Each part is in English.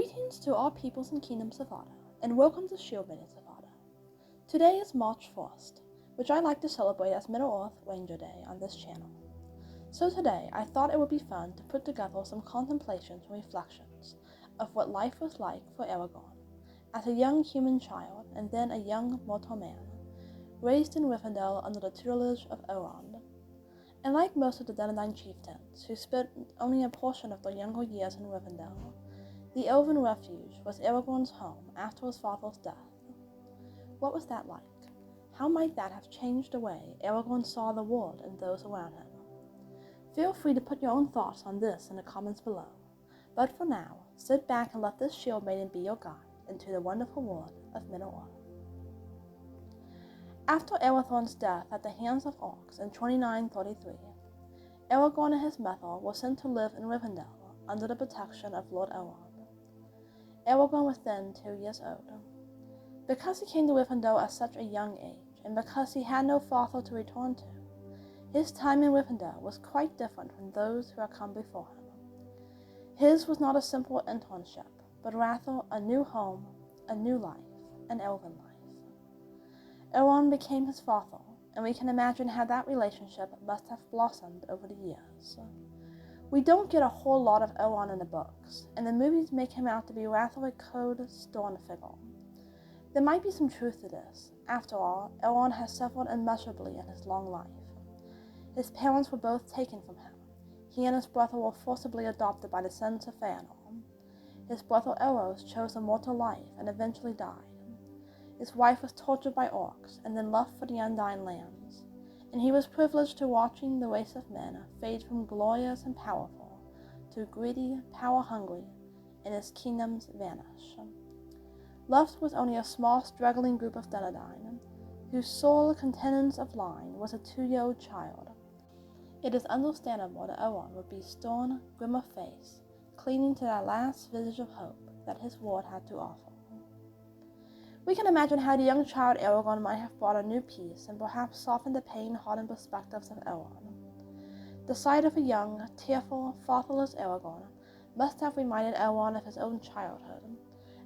Greetings to all peoples and kingdoms of Arda, and welcome to Shield Maidens of Arda. Today is March 1st, which I like to celebrate as Middle-earth Ranger Day on this channel. So today, I thought it would be fun to put together some contemplations and reflections of what life was like for Aragorn, as a young human child and then a young mortal man, raised in Rivendell under the tutelage of Elrond. And like most of the Dunedain chieftains, who spent only a portion of their younger years in Rivendell, the elven refuge was Aragorn's home after his father's death. What was that like? How might that have changed the way Aragorn saw the world and those around him? Feel free to put your own thoughts on this in the comments below, but for now, sit back and let this shield maiden be your guide into the wonderful world of Middle-earth. After Arathorn's death at the hands of orcs in 2933, Aragorn and his mother were sent to live in Rivendell under the protection of Lord Elrond. Aragorn was then 2 years old. Because he came to Rivendell at such a young age, and because he had no father to return to, his time in Rivendell was quite different from those who had come before him. His was not a simple internship, but rather a new home, a new life, an elven life. Elrond became his father, and we can imagine how that relationship must have blossomed over the years. We don't get a whole lot of Elrond in the books, and the movies make him out to be rather a cold, stern figure. There might be some truth to this. After all, Elrond has suffered immeasurably in his long life. His parents were both taken from him. He and his brother were forcibly adopted by the sons of Fëanor. His brother Elros chose a mortal life and eventually died. His wife was tortured by orcs and then left for the Undying Lands, and he was privileged to watching the race of men fade from glorious and powerful to greedy, power-hungry, and his kingdoms vanish. Left with only a small struggling group of Dunedain, whose sole contendants of line was a 2-year-old child. It is understandable that Elrond would be stern, grim of face, clinging to that last visage of hope that his world had to offer. We can imagine how the young child Aragorn might have brought a new peace and perhaps softened the pain-hardened perspectives of Elrond. The sight of a young, tearful, fatherless Aragorn must have reminded Elrond of his own childhood,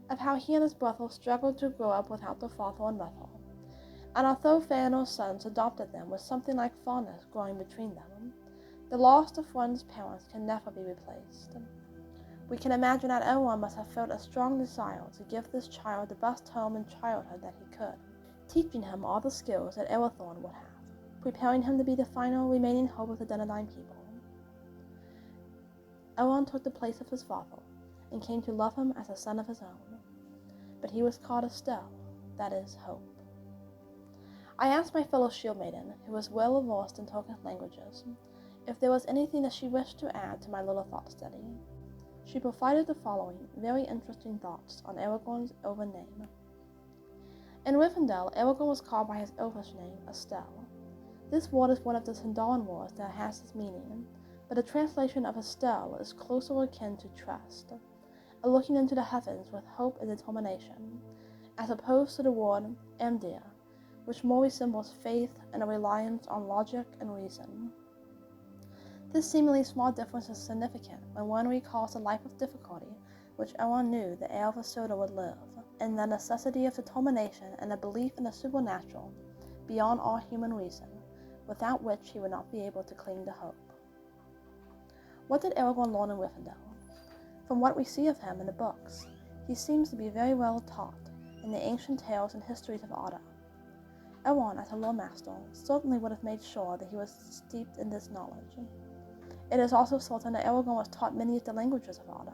of how he and his brother struggled to grow up without their father and mother. And although Fëanor's sons adopted them with something like fondness growing between them, the loss of one's parents can never be replaced. We can imagine that Elrond must have felt a strong desire to give this child the best home and childhood that he could, teaching him all the skills that Arathorn would have, preparing him to be the final remaining hope of the Dunedain people. Elrond took the place of his father, and came to love him as a son of his own. But he was called a Stell, that is, hope. I asked my fellow shield maiden, who was well versed in Tolkien languages, if there was anything that she wished to add to my little thought study. She provided the following very interesting thoughts on Aragorn's elven name. In Rivendell, Aragorn was called by his elvish name, Estelle. This word is one of the Sindarin words that has this meaning, but the translation of Estelle is closer akin to trust, a looking into the heavens with hope and determination, as opposed to the word Emdir, which more resembles faith and a reliance on logic and reason. This seemingly small difference is significant when one recalls the life of difficulty which Elrond knew the heir of Isildur would live, and the necessity of determination and a belief in the supernatural, beyond all human reason, without which he would not be able to cling to hope. What did Aragorn learn in Rivendell? From what we see of him in the books, he seems to be very well taught in the ancient tales and histories of Arda. Elrond, as a lore-master, certainly would have made sure that he was steeped in this knowledge. It is also certain that Aragorn was taught many of the languages of Arda.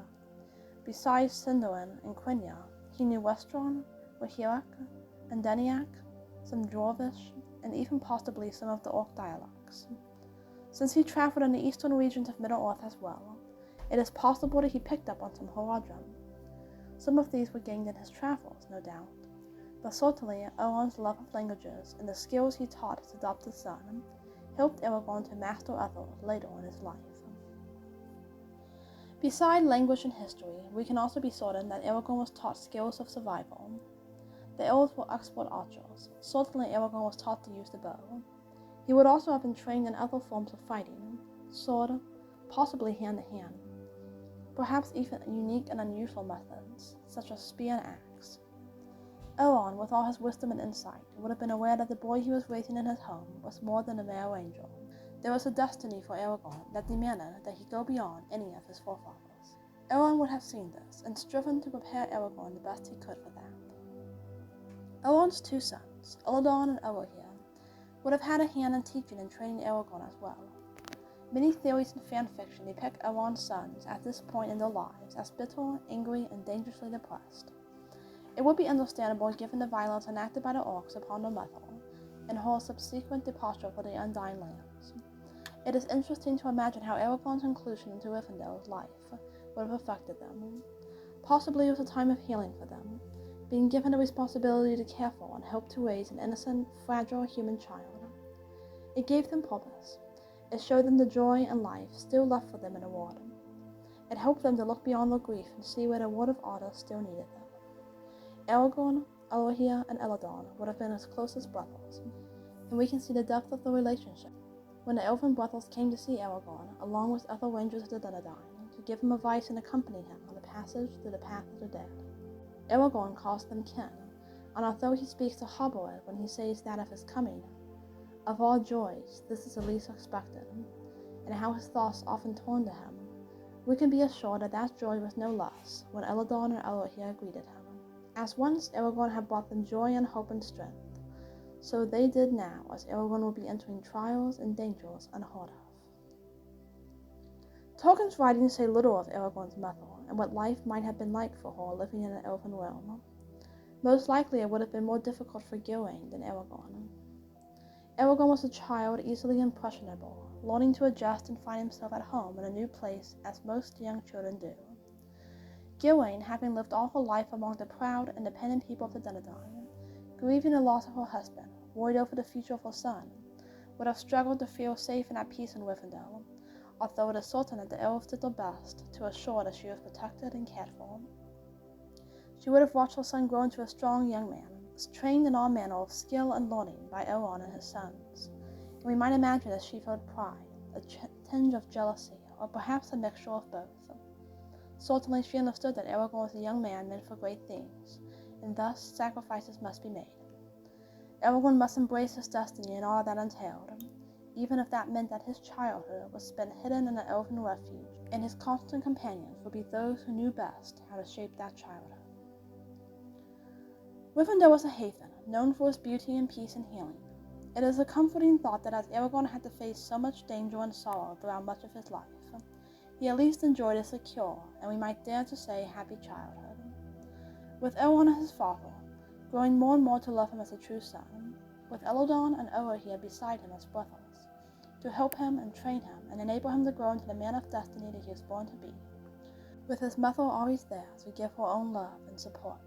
Besides Sindarin and Quenya, he knew Westron, Rohirric, and Daniak, some Dwarvish, and even possibly some of the Orc dialects. Since he traveled in the eastern regions of Middle-earth as well, it is possible that he picked up on some Haradrim. Some of these were gained in his travels, no doubt, but certainly Elrond's love of languages and the skills he taught his adopted son helped Aragorn to master others later in his life. Beside language and history, we can also be certain that Aragorn was taught skills of survival. The elves were expert archers. Certainly Aragorn was taught to use the bow. He would also have been trained in other forms of fighting, sword, possibly hand-to-hand. perhaps even unique and unusual methods, such as spear and axe. Elrond, with all his wisdom and insight, would have been aware that the boy he was raising in his home was more than a mere angel. There was a destiny for Aragorn that demanded that he go beyond any of his forefathers. Elrond would have seen this and striven to prepare Aragorn the best he could for that. Elrond's two sons, Eladon and Elohir, would have had a hand in teaching and training Aragorn as well. Many theories and fan fiction depict Elrond's sons at this point in their lives as bitter, angry, and dangerously depressed. It would be understandable given the violence enacted by the orcs upon their mother and her subsequent departure for the Undying Lands. It is interesting to imagine how Aragorn's inclusion into Rivendell's life would have affected them. Possibly it was a time of healing for them, being given the responsibility to care for and help to raise an innocent, fragile human child. It gave them purpose. It showed them the joy and life still left for them in the world. It helped them to look beyond their grief and see where the word of order still needed them. Aragorn, Elohir, and Eladon would have been his closest brothers, and we can see the depth of the relationship when the elven brothers came to see Aragorn, along with other rangers of the Dunedain, to give him advice and accompany him on the passage through the path of the dead. Aragorn calls them kin, and although he speaks to Halbrand when he says that of his coming, of all joys, this is the least expected, and how his thoughts often turned to him, we can be assured that joy was no less when Eladon and Elohir greeted him. As once Aragorn had brought them joy and hope and strength, so they did now as Aragorn will be entering trials and dangers unheard of. Tolkien's writings say little of Aragorn's mother and what life might have been like for her living in an elven realm. Most likely it would have been more difficult for Gilwain than Aragorn. Aragorn was a child easily impressionable, learning to adjust and find himself at home in a new place as most young children do. Gilwain, having lived all her life among the proud, independent people of the Dunedain, grieving the loss of her husband, worried over the future of her son, would have struggled to feel safe and at peace in Rivendell, although it is certain that the elves did their best to assure that she was protected and cared for. She would have watched her son grow into a strong young man, trained in all manner of skill and learning by Elrond and his sons, and we might imagine that she felt pride, a tinge of jealousy, or perhaps a mixture of both. Certainly she understood that Aragorn was a young man meant for great things, and thus sacrifices must be made. Aragorn must embrace his destiny and all that entailed, even if that meant that his childhood was spent hidden in an elven refuge, and his constant companions would be those who knew best how to shape that childhood. Rivendell was a haven, known for its beauty and peace and healing. It is a comforting thought that as Aragorn had to face so much danger and sorrow throughout much of his life, he at least enjoyed a secure, and we might dare to say happy childhood. With Elrond as his father, growing more and more to love him as a true son, with Eladon and Elohir beside him as brothers, to help him and train him and enable him to grow into the man of destiny that he was born to be, with his mother always there to give her own love and support.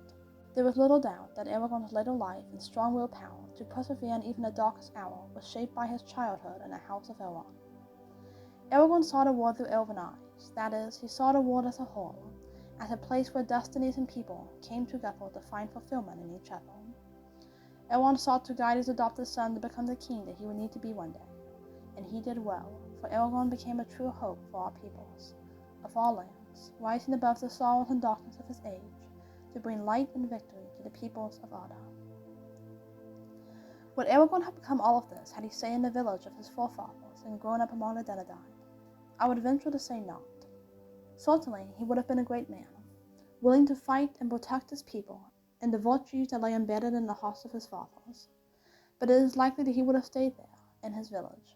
There was little doubt that Aragorn's later life and strong willpower to persevere in even the darkest hour was shaped by his childhood in the House of Elrond. Aragorn saw the world through elven eyes, that is, he saw the world as a whole, as a place where destinies and people came together to find fulfillment in each other. Elrond sought to guide his adopted son to become the king that he would need to be one day, and he did well, for Aragorn became a true hope for all peoples, of all lands, rising above the sorrows and darkness of his age, to bring light and victory to the peoples of Arda. Would Aragorn have become all of this had he stayed in the village of his forefathers and grown up among the Dunedain? I would venture to say not. Certainly, he would have been a great man, willing to fight and protect his people and the virtues that lay embedded in the hearts of his fathers. But it is likely that he would have stayed there, in his village.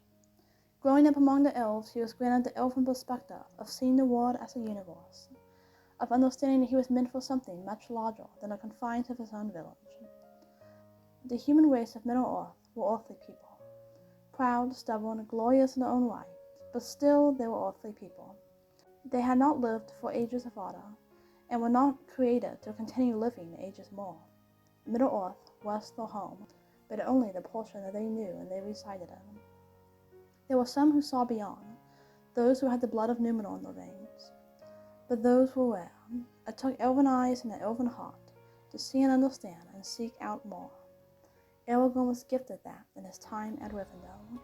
Growing up among the elves, he was granted the elven perspective of seeing the world as a universe, of understanding that he was meant for something much larger than the confines of his own village. The human race of Middle-earth were earthly people, proud, stubborn, glorious in their own right, but still they were earthly people. They had not lived for ages of Arda, and were not created to continue living ages more. Middle-earth was their home, but only the portion that they knew and they resided in. There were some who saw beyond, those who had the blood of Númenor in their veins, but those were rare. It took elven eyes and an elven heart to see and understand and seek out more. Aragorn was gifted that in his time at Rivendell.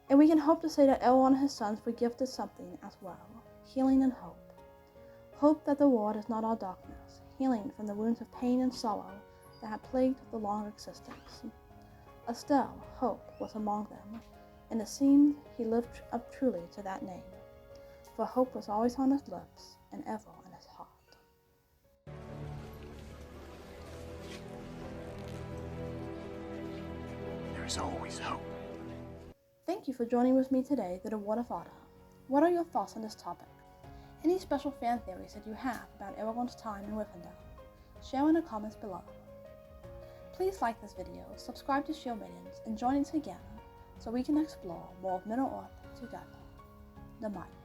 And we can hope to say that Elrond and his sons were gifted something as well, healing and hope. Hope that the world is not all darkness, healing from the wounds of pain and sorrow that had plagued the long existence. Still, hope was among them, and it seemed he lived up truly to that name, for hope was always on his lips and ever in his heart. There is always hope. Thank you for joining with me today through the Word of Honor. What are your thoughts on this topic? Any special fan theories that you have about Aragorn's time in Rivendell? Share in the comments below. Please like this video, subscribe to Shield Minions, and join us again so we can explore more of Middle-earth together. The Might.